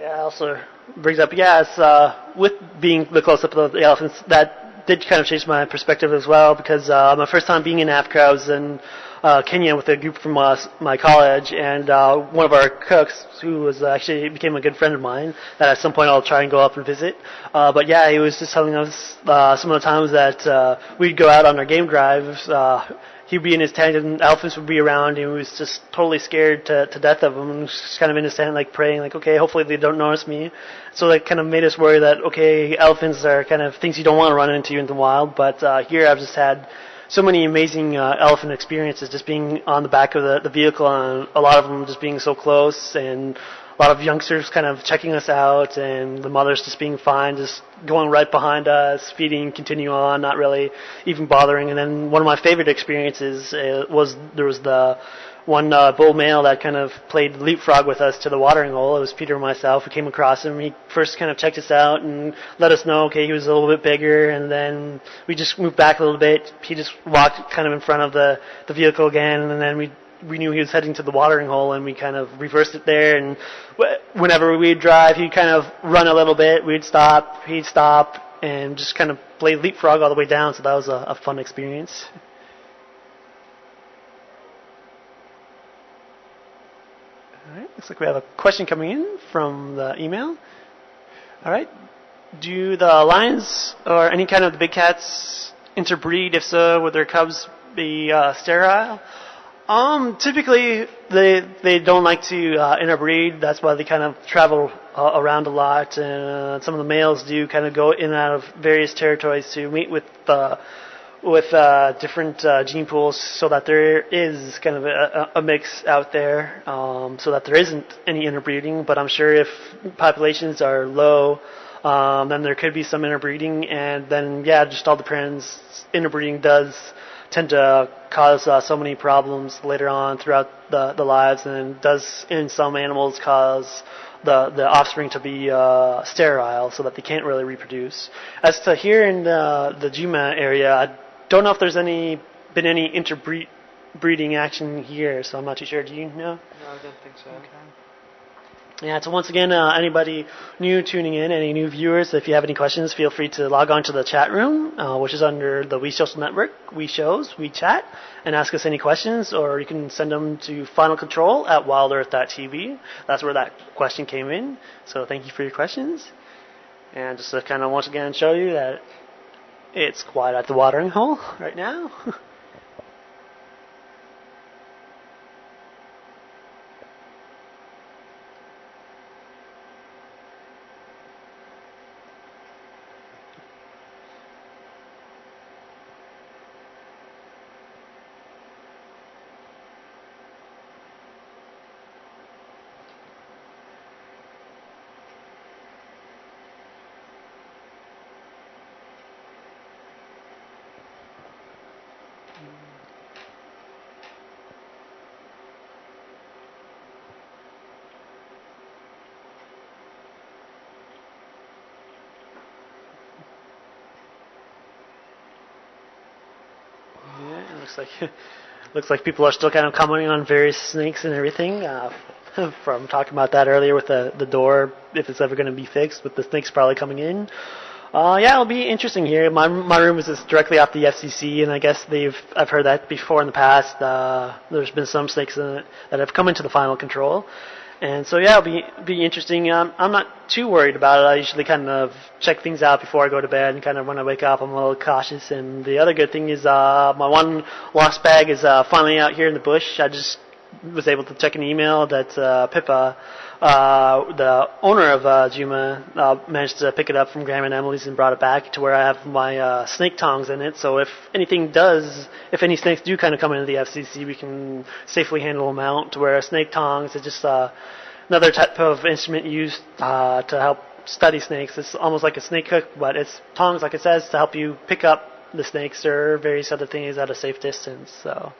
Yeah, also brings up, it's, with being the close-up of the elephants, that did kind of change my perspective as well, because my first time being in Africa, I was in Kenya with a group from my college, and one of our cooks, who was actually became a good friend of mine, that at some point I'll try and go up and visit. But yeah, he was just telling us some of the times that we'd go out on our game drives. He'd be in his tent and elephants would be around, and he was just totally scared to death of them, and was just kind of in his tent, like praying, like, okay, hopefully they don't notice me. So that kind of made us worry that, okay, elephants are kind of things you don't want to run into in the wild, but here I've just had so many amazing elephant experiences, just being on the back of the vehicle, and a lot of them just being so close, and a lot of youngsters kind of checking us out, and the mothers just being fine, just going right behind us, feeding, continue on, not really even bothering. And then one of my favorite experiences was there was the one bull male that kind of played leapfrog with us to the watering hole. It was Peter and myself who came across him. He first kind of checked us out and let us know, okay, he was a little bit bigger, and then we just moved back a little bit. He just walked kind of in front of the vehicle again, and then we knew he was heading to the watering hole, and we kind of reversed it there. And whenever we'd drive, he'd kind of run a little bit. We'd stop. He'd stop, and just kind of play leapfrog all the way down. So that was a fun experience. All right. Looks like we have a question coming in from the email. All right. Do the lions or any kind of the big cats interbreed? If so, would their cubs be sterile? Typically, they don't like to interbreed. That's why they kind of travel around a lot. And some of the males do kind of go in and out of various territories to meet with different gene pools, so that there is kind of a mix out there, so that there isn't any interbreeding. But I'm sure if populations are low, then there could be some interbreeding. And then, just all depends. Interbreeding does tend to cause so many problems later on throughout the lives, and does in some animals cause the offspring to be sterile, so that they can't really reproduce. As to here in the Juma area, I don't know if there's been any interbreeding action here, so I'm not too sure. Do you know? No, I don't think so. Okay. Yeah, so once again, anybody new tuning in, any new viewers, if you have any questions, feel free to log on to the chat room, which is under the We Social Network, We Shows, We Chat, and ask us any questions, or you can send them to finalcontrol@wildearth.tv. That's where that question came in. So thank you for your questions. And just to kind of once again show you that it's quiet at the watering hole right now. Looks like people are still kind of commenting on various snakes and everything. From talking about that earlier with the door, if it's ever going to be fixed, with the snakes probably coming in. It'll be interesting here. My room is just directly off the FCC, and I guess I've heard that before in the past. There's been some snakes in it that have come into the final control. And so, it'll be interesting. I'm not too worried about it. I usually kind of check things out before I go to bed, and kind of when I wake up, I'm a little cautious. And the other good thing is my one lost bag is finally out here in the bush. I just was able to check an email that Pippa, the owner of Juma, managed to pick it up from Grandma and Emily's and brought it back to where I have my snake tongs in it. So if any snakes do kind of come into the FCC, we can safely handle them out. To where snake tongs is just another type of instrument used to help study snakes. It's almost like a snake hook, but it's tongs, like it says, to help you pick up the snakes or various other things at a safe distance. So.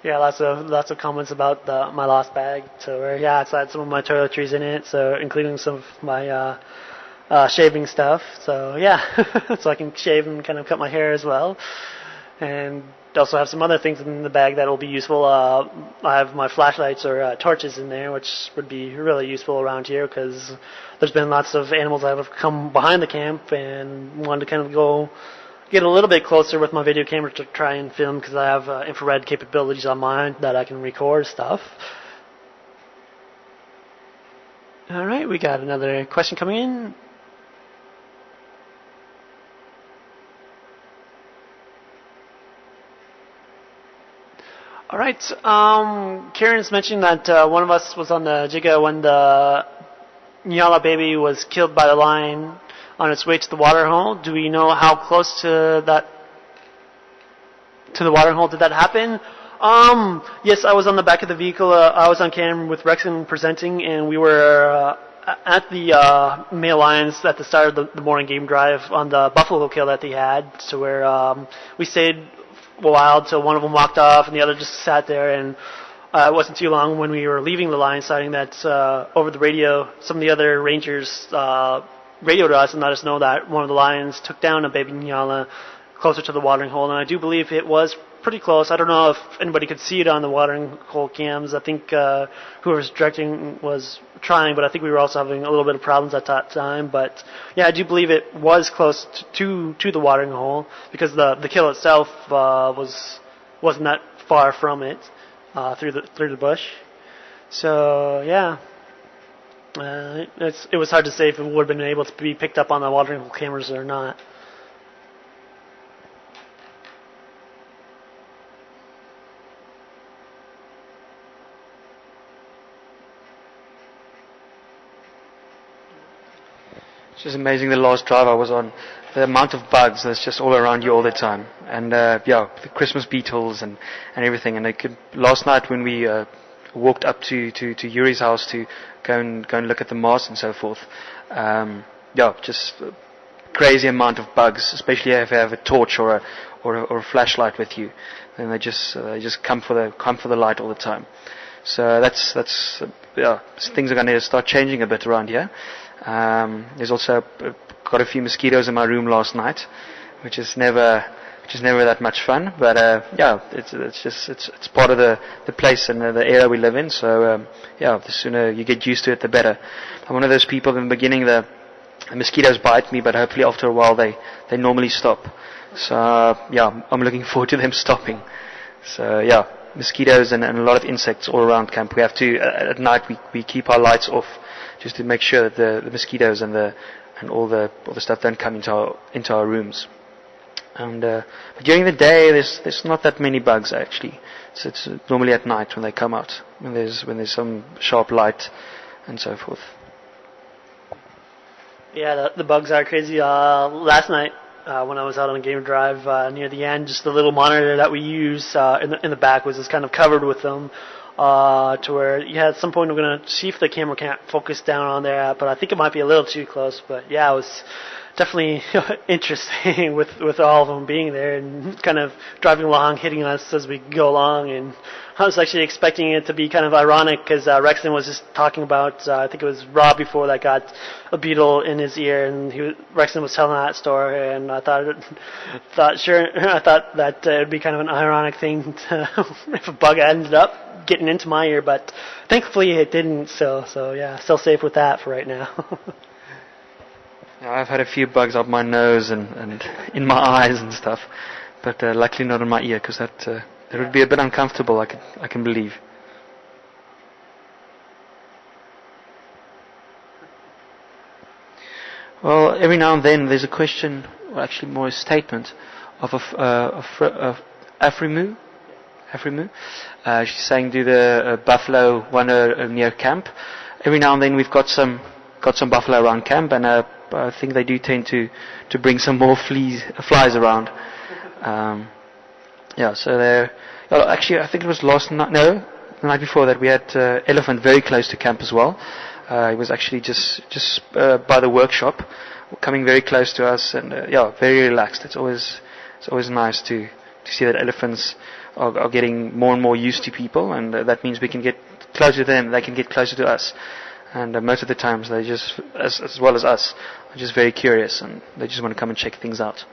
Lots of comments about my lost bag. So where it's had some of my toiletries in it, so including some of my shaving stuff. So yeah, so I can shave and kind of cut my hair as well. And also have some other things in the bag that will be useful. I have my flashlights or torches in there, which would be really useful around here because there's been lots of animals that have come behind the camp and wanted to kind of go get a little bit closer with my video camera to try and film because I have infrared capabilities on mine that I can record stuff. All right, we got another question coming in. All right. Karen's mentioned that one of us was on the Jiga when the Nyala baby was killed by the lion on its way to the watering hole. Do we know how close to the watering hole did that happen? Yes, I was on the back of the vehicle. I was on camera with Rexon presenting, and we were at the male lions at the start of the morning game drive on the buffalo kill that they had. So where we stayed a while till one of them walked off and the other just sat there, and it wasn't too long when we were leaving the lion sighting that over the radio some of the other rangers radioed us and let us know that one of the lions took down a baby nyala closer to the watering hole, and I do believe it was pretty close. I don't know if anybody could see it on the watering hole cams. I think whoever was directing was trying, but I think we were also having a little bit of problems at that time. But yeah, I do believe it was close to the watering hole because the kill itself wasn't that far from it through the bush. So yeah, it was hard to say if it would have been able to be picked up on the watering hole cameras or not. It's just amazing the last drive I was on, the amount of bugs that's just all around you all the time. And yeah, the Christmas beetles and everything. And last night when we walked up to Yuri's house to go and look at the moss and so forth, yeah, just a crazy amount of bugs, especially if you have a torch or a flashlight with you. Then they just come for the light all the time. So that's yeah, things are going to start changing a bit around here. There's also got a few mosquitoes in my room last night, which is never that much fun. But yeah, it's part of the place and the area we live in. So yeah, the sooner you get used to it, the better. I'm one of those people in the beginning the mosquitoes bite me, but hopefully after a while they normally stop. So yeah, I'm looking forward to them stopping. So yeah, mosquitoes and a lot of insects all around camp. We have to at night we keep our lights off, just to make sure that the mosquitoes and all the stuff don't come into our rooms. And but during the day, there's not that many bugs actually. So it's normally at night when they come out, when there's some sharp light and so forth. Yeah, the bugs are crazy. Last night when I was out on a game drive near the end, just the little monitor that we use in the back was just kind of covered with them. To where, yeah, at some point we're going to see if the camera can't focus down on there, but I think it might be a little too close. But yeah, it was definitely interesting with all of them being there and kind of driving along, hitting us as we go along. And I was actually expecting it to be kind of ironic because Rexon was just talking about, I think it was Rob before that got a beetle in his ear, and Rexon was telling that story, and I thought that it would be kind of an ironic thing if a bug ended up getting into my ear, but thankfully it didn't. So yeah, still safe with that for right now. Yeah, I've had a few bugs up my nose and in my eyes and stuff, but luckily not in my ear because that would be a bit uncomfortable. I can believe. Well, every now and then there's a question, or actually more a statement, of Afrimu. She's saying, do the buffalo wander near camp? Every now and then we've got some buffalo around camp, and I think they do tend to bring some more flies around. Yeah, so they're actually, I think it was the night before that we had elephant very close to camp as well. It was actually just by the workshop, coming very close to us, and yeah, very relaxed. It's always nice to see that elephants are getting more and more used to people, and that means we can get closer to them, they can get closer to us. And most of the times they just, as well as us, are just very curious and they just want to come and check things out.